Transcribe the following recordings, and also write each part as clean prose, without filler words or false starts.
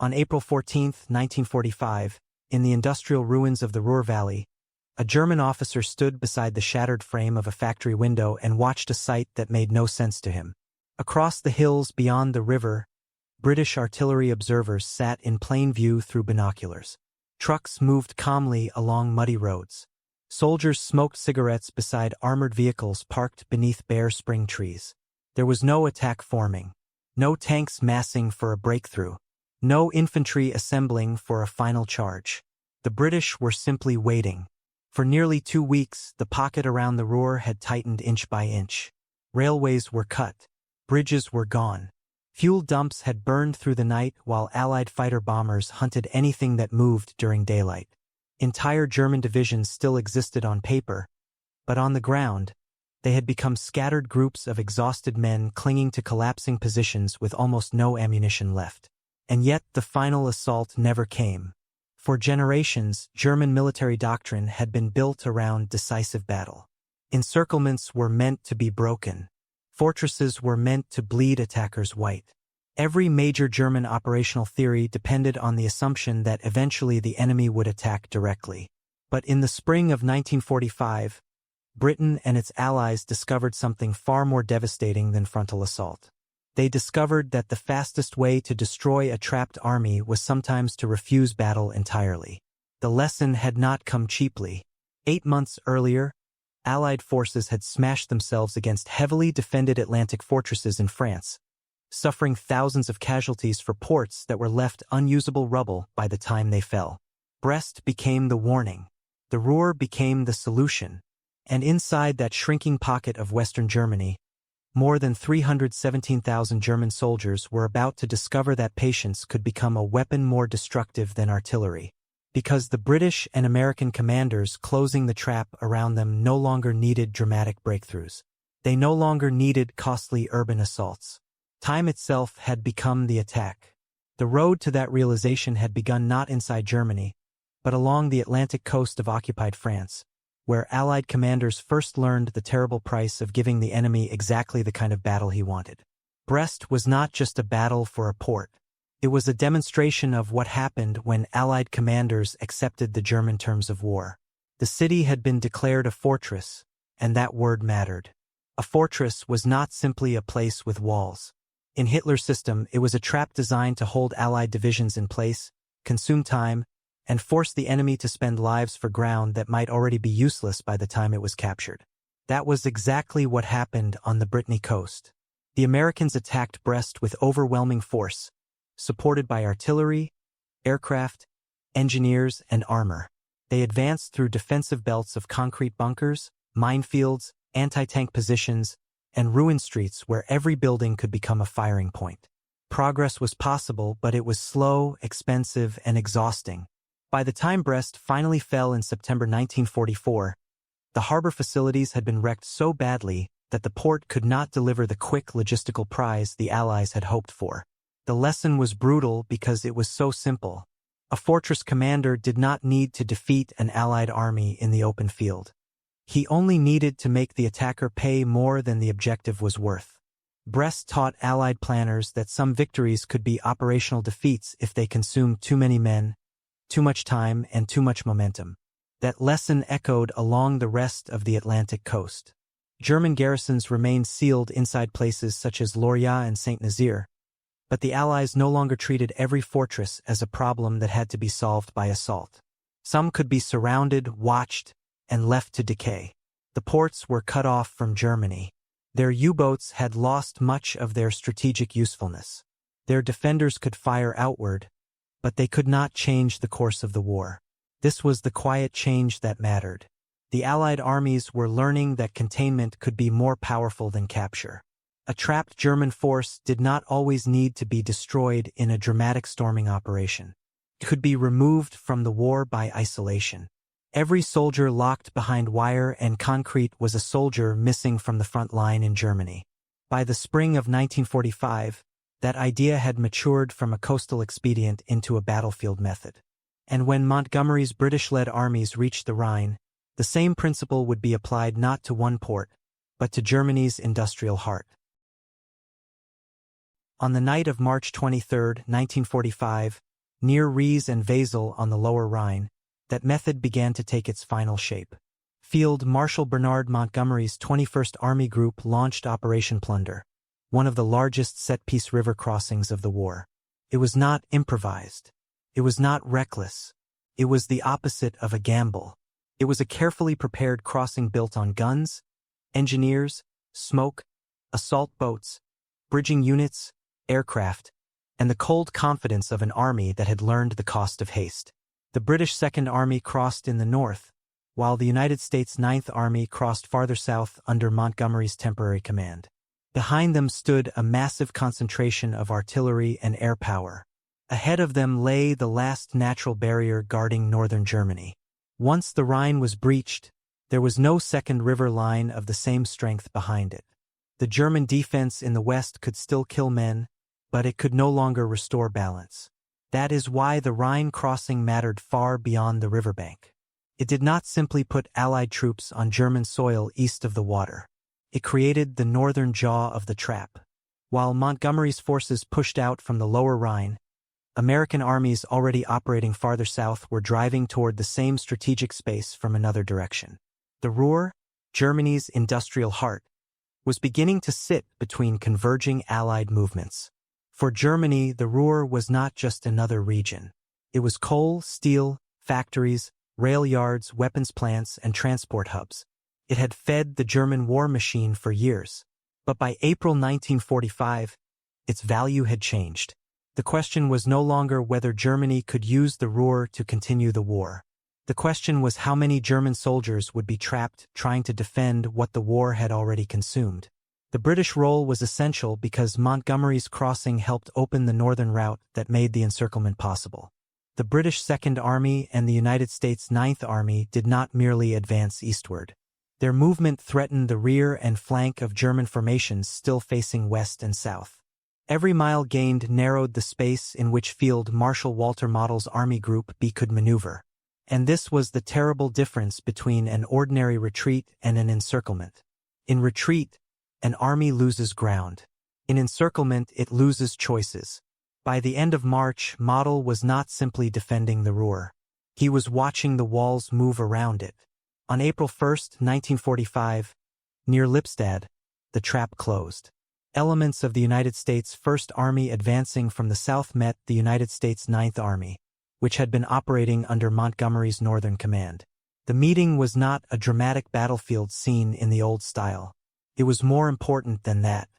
On April 14, 1945, in the industrial ruins of the Ruhr Valley, a German officer stood beside the shattered frame of a factory window and watched a sight that made no sense to him. Across the hills beyond the river, British artillery observers sat in plain view through binoculars. Trucks moved calmly along muddy roads. Soldiers smoked cigarettes beside armored vehicles parked beneath bare spring trees. There was no attack forming, no tanks massing for a breakthrough, no infantry assembling for a final charge. The British were simply waiting. For nearly 2 weeks, the pocket around the Ruhr had tightened inch by inch. Railways were cut. Bridges were gone. Fuel dumps had burned through the night while Allied fighter-bombers hunted anything that moved during daylight. Entire German divisions still existed on paper, but on the ground, they had become scattered groups of exhausted men clinging to collapsing positions with almost no ammunition left. And yet the final assault never came. For generations, German military doctrine had been built around decisive battle. Encirclements were meant to be broken. Fortresses were meant to bleed attackers white. Every major German operational theory depended on the assumption that eventually the enemy would attack directly. But in the spring of 1945, Britain and its allies discovered something far more devastating than frontal assault. They discovered that the fastest way to destroy a trapped army was sometimes to refuse battle entirely. The lesson had not come cheaply. 8 months earlier, Allied forces had smashed themselves against heavily defended Atlantic fortresses in France, suffering thousands of casualties for ports that were left unusable rubble by the time they fell. Brest became the warning. The Ruhr became the solution. And inside that shrinking pocket of Western Germany, more than 317,000 German soldiers were about to discover that patience could become a weapon more destructive than artillery. Because the British and American commanders closing the trap around them no longer needed dramatic breakthroughs. They no longer needed costly urban assaults. Time itself had become the attack. The road to that realization had begun not inside Germany, but along the Atlantic coast of occupied France, where Allied commanders first learned the terrible price of giving the enemy exactly the kind of battle he wanted. Brest was not just a battle for a port. It was a demonstration of what happened when Allied commanders accepted the German terms of war. The city had been declared a fortress, and that word mattered. A fortress was not simply a place with walls. In Hitler's system, it was a trap designed to hold Allied divisions in place, consume time, and force the enemy to spend lives for ground that might already be useless by the time it was captured. That was exactly what happened on the Brittany coast. The Americans attacked Brest with overwhelming force, supported by artillery, aircraft, engineers, and armor. They advanced through defensive belts of concrete bunkers, minefields, anti-tank positions, and ruined streets where every building could become a firing point. Progress was possible, but it was slow, expensive, and exhausting. By the time Brest finally fell in September 1944, the harbor facilities had been wrecked so badly that the port could not deliver the quick logistical prize the Allies had hoped for. The lesson was brutal because it was so simple. A fortress commander did not need to defeat an Allied army in the open field. He only needed to make the attacker pay more than the objective was worth. Brest taught Allied planners that some victories could be operational defeats if they consumed too many men, too much time, and too much momentum. That lesson echoed along the rest of the Atlantic coast. German garrisons remained sealed inside places such as Lorient and Saint-Nazaire, but the Allies no longer treated every fortress as a problem that had to be solved by assault. Some could be surrounded, watched, and left to decay. The ports were cut off from Germany. Their U-boats had lost much of their strategic usefulness. Their defenders could fire outward, but they could not change the course of the war. This was the quiet change that mattered. The Allied armies were learning that containment could be more powerful than capture. A trapped German force did not always need to be destroyed in a dramatic storming operation. It could be removed from the war by isolation. Every soldier locked behind wire and concrete was a soldier missing from the front line in Germany. By the spring of 1945, that idea had matured from a coastal expedient into a battlefield method. And when Montgomery's British-led armies reached the Rhine, the same principle would be applied not to one port, but to Germany's industrial heart. On the night of March 23, 1945, near Ries and Wesel on the lower Rhine, that method began to take its final shape. Field Marshal Bernard Montgomery's 21st Army Group launched Operation Plunder, one of the largest set-piece river crossings of the war. It was not improvised. It was not reckless. It was the opposite of a gamble. It was a carefully prepared crossing built on guns, engineers, smoke, assault boats, bridging units, aircraft, and the cold confidence of an army that had learned the cost of haste. The British Second Army crossed in the north, while the United States Ninth Army crossed farther south under Montgomery's temporary command. Behind them stood a massive concentration of artillery and air power. Ahead of them lay the last natural barrier guarding northern Germany. Once the Rhine was breached, there was no second river line of the same strength behind it. The German defense in the west could still kill men, but it could no longer restore balance. That is why the Rhine crossing mattered far beyond the riverbank. It did not simply put Allied troops on German soil east of the water. It created the northern jaw of the trap. While Montgomery's forces pushed out from the lower Rhine, American armies already operating farther south were driving toward the same strategic space from another direction. The Ruhr, Germany's industrial heart, was beginning to sit between converging Allied movements. For Germany, the Ruhr was not just another region. It was coal, steel, factories, rail yards, weapons plants, and transport hubs. It had fed the German war machine for years. But by April 1945, its value had changed. The question was no longer whether Germany could use the Ruhr to continue the war. The question was how many German soldiers would be trapped trying to defend what the war had already consumed. The British role was essential because Montgomery's crossing helped open the northern route that made the encirclement possible. The British Second Army and the United States Ninth Army did not merely advance eastward. Their movement threatened the rear and flank of German formations still facing west and south. Every mile gained narrowed the space in which Field Marshal Walter Model's Army Group B could maneuver. And this was the terrible difference between an ordinary retreat and an encirclement. In retreat, an army loses ground. In encirclement, it loses choices. By the end of March, Model was not simply defending the Ruhr. He was watching the walls move around it. On April 1, 1945, near Lippstadt, the trap closed. Elements of the United States First Army advancing from the south met the United States Ninth Army, which had been operating under Montgomery's northern command. The meeting was not a dramatic battlefield scene in the old style. It was more important than that.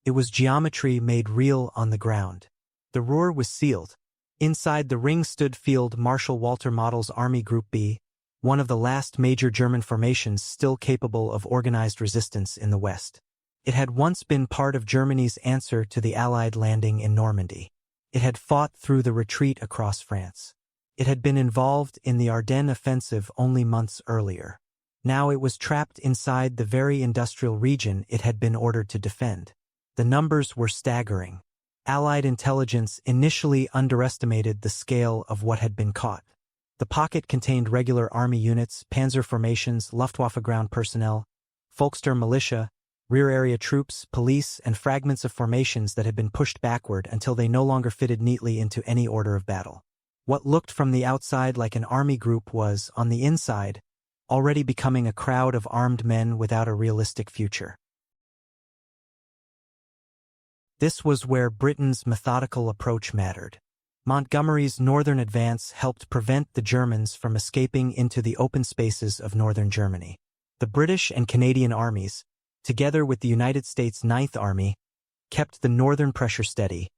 It was geometry made real on the ground. The Ruhr was sealed. Inside the ring stood Field Marshal Walter Model's Army Group B, one of the last major German formations still capable of organized resistance in the West. It had once been part of Germany's answer to the Allied landing in Normandy. It had fought through the retreat across France. It had been involved in the Ardennes offensive only months earlier. Now it was trapped inside the very industrial region it had been ordered to defend. The numbers were staggering. Allied intelligence initially underestimated the scale of what had been caught. The pocket contained regular army units, panzer formations, Luftwaffe ground personnel, Volkssturm militia, rear area troops, police, and fragments of formations that had been pushed backward until they no longer fitted neatly into any order of battle. What looked from the outside like an army group was, on the inside, already becoming a crowd of armed men without a realistic future. This was where Britain's methodical approach mattered. Montgomery's northern advance helped prevent the Germans from escaping into the open spaces of northern Germany. The British and Canadian armies, together with the United States Ninth Army, kept the northern pressure steady,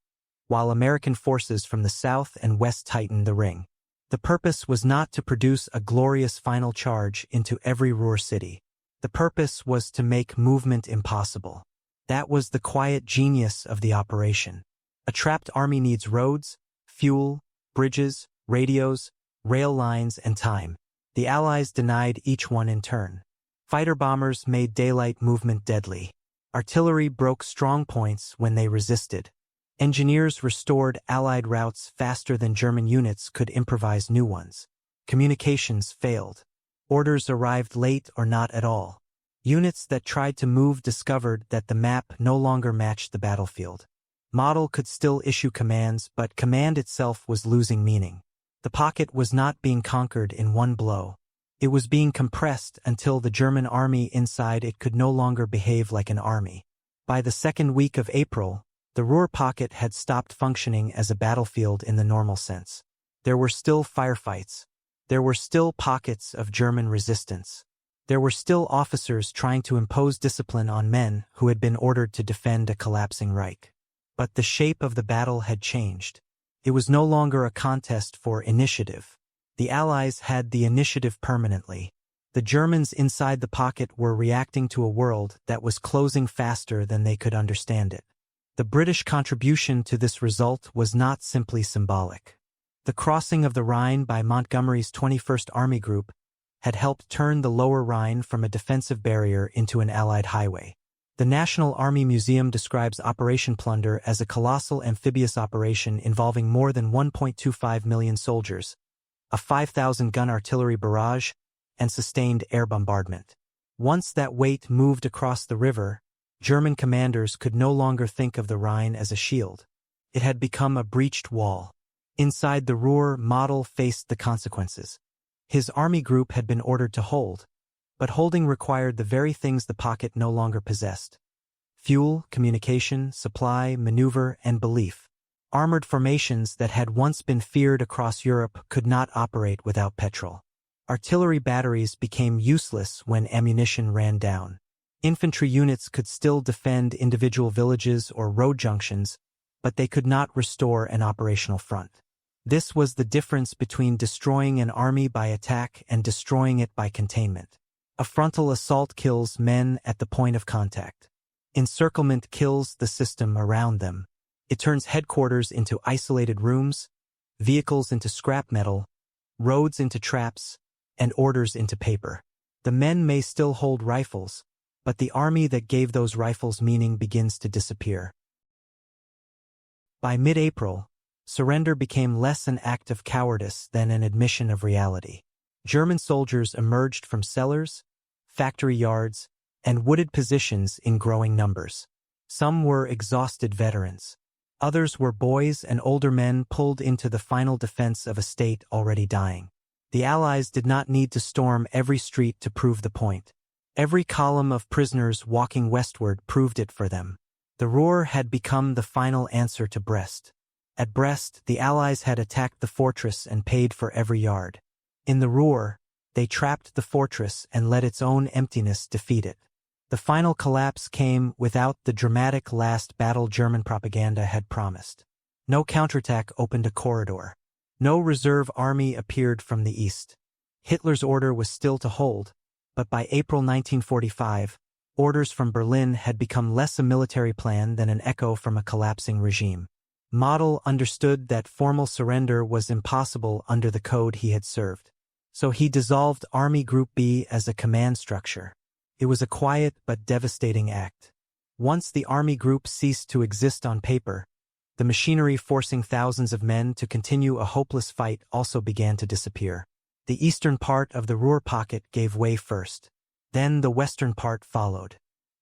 while American forces from the south and west tightened the ring. The purpose was not to produce a glorious final charge into every Ruhr city. The purpose was to make movement impossible. That was the quiet genius of the operation. A trapped army needs roads, fuel, bridges, radios, rail lines, and time. The Allies denied each one in turn. Fighter bombers made daylight movement deadly. Artillery broke strong points when they resisted. Engineers restored Allied routes faster than German units could improvise new ones. Communications failed. Orders arrived late or not at all. Units that tried to move discovered that the map no longer matched the battlefield. Model could still issue commands, but command itself was losing meaning. The pocket was not being conquered in one blow. It was being compressed until the German army inside it could no longer behave like an army. By the second week of April, the Ruhr Pocket had stopped functioning as a battlefield in the normal sense. There were still firefights. There were still pockets of German resistance. There were still officers trying to impose discipline on men who had been ordered to defend a collapsing Reich. But the shape of the battle had changed. It was no longer a contest for initiative. The Allies had the initiative permanently. The Germans inside the pocket were reacting to a world that was closing faster than they could understand it. The British contribution to this result was not simply symbolic. The crossing of the Rhine by Montgomery's 21st Army Group had helped turn the lower Rhine from a defensive barrier into an Allied highway. The National Army Museum describes Operation Plunder as a colossal amphibious operation involving more than 1.25 million soldiers, a 5,000-gun artillery barrage, and sustained air bombardment. Once that weight moved across the river, German commanders could no longer think of the Rhine as a shield. It had become a breached wall. Inside the Ruhr, Model faced the consequences. His army group had been ordered to hold, but holding required the very things the pocket no longer possessed: fuel, communication, supply, maneuver, and belief. Armored formations that had once been feared across Europe could not operate without petrol. Artillery batteries became useless when ammunition ran down. Infantry units could still defend individual villages or road junctions, but they could not restore an operational front. This was the difference between destroying an army by attack and destroying it by containment. A frontal assault kills men at the point of contact. Encirclement kills the system around them. It turns headquarters into isolated rooms, vehicles into scrap metal, roads into traps, and orders into paper. The men may still hold rifles, but the army that gave those rifles meaning begins to disappear. By mid-April, surrender became less an act of cowardice than an admission of reality. German soldiers emerged from cellars, factory yards, and wooded positions in growing numbers. Some were exhausted veterans. Others were boys and older men pulled into the final defense of a state already dying. The Allies did not need to storm every street to prove the point. Every column of prisoners walking westward proved it for them. The Ruhr had become the final answer to Brest. At Brest, the Allies had attacked the fortress and paid for every yard. In the Ruhr, they trapped the fortress and let its own emptiness defeat it. The final collapse came without the dramatic last battle German propaganda had promised. No counterattack opened a corridor. No reserve army appeared from the east. Hitler's order was still to hold, but by April 1945, orders from Berlin had become less a military plan than an echo from a collapsing regime. Model understood that formal surrender was impossible under the code he had served. So he dissolved Army Group B as a command structure. It was a quiet but devastating act. Once the Army Group ceased to exist on paper, the machinery forcing thousands of men to continue a hopeless fight also began to disappear. The eastern part of the Ruhr Pocket gave way first. Then the western part followed.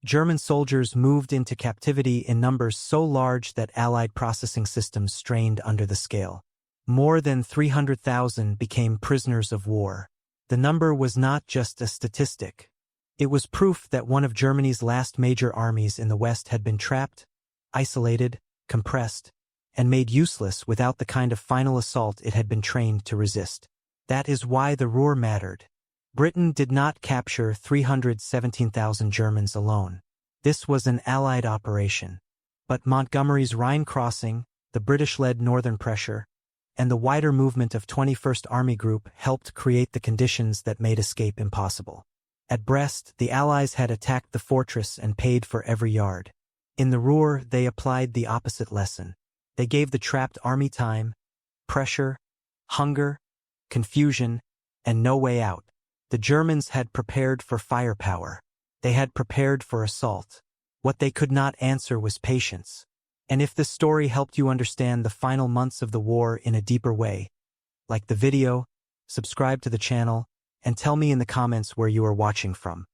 German soldiers moved into captivity in numbers so large that Allied processing systems strained under the scale. More than 300,000 became prisoners of war. The number was not just a statistic. It was proof that one of Germany's last major armies in the West had been trapped, isolated, compressed, and made useless without the kind of final assault it had been trained to resist. That is why the Ruhr mattered. Britain did not capture 317,000 Germans alone. This was an Allied operation. But Montgomery's Rhine crossing, the British-led northern pressure, and the wider movement of 21st Army Group helped create the conditions that made escape impossible. At Brest, the Allies had attacked the fortress and paid for every yard. In the Ruhr, they applied the opposite lesson. They gave the trapped army time, pressure, hunger, confusion, and no way out. The Germans had prepared for firepower. They had prepared for assault. What they could not answer was patience. And if this story helped you understand the final months of the war in a deeper way, like the video, subscribe to the channel, and tell me in the comments where you are watching from.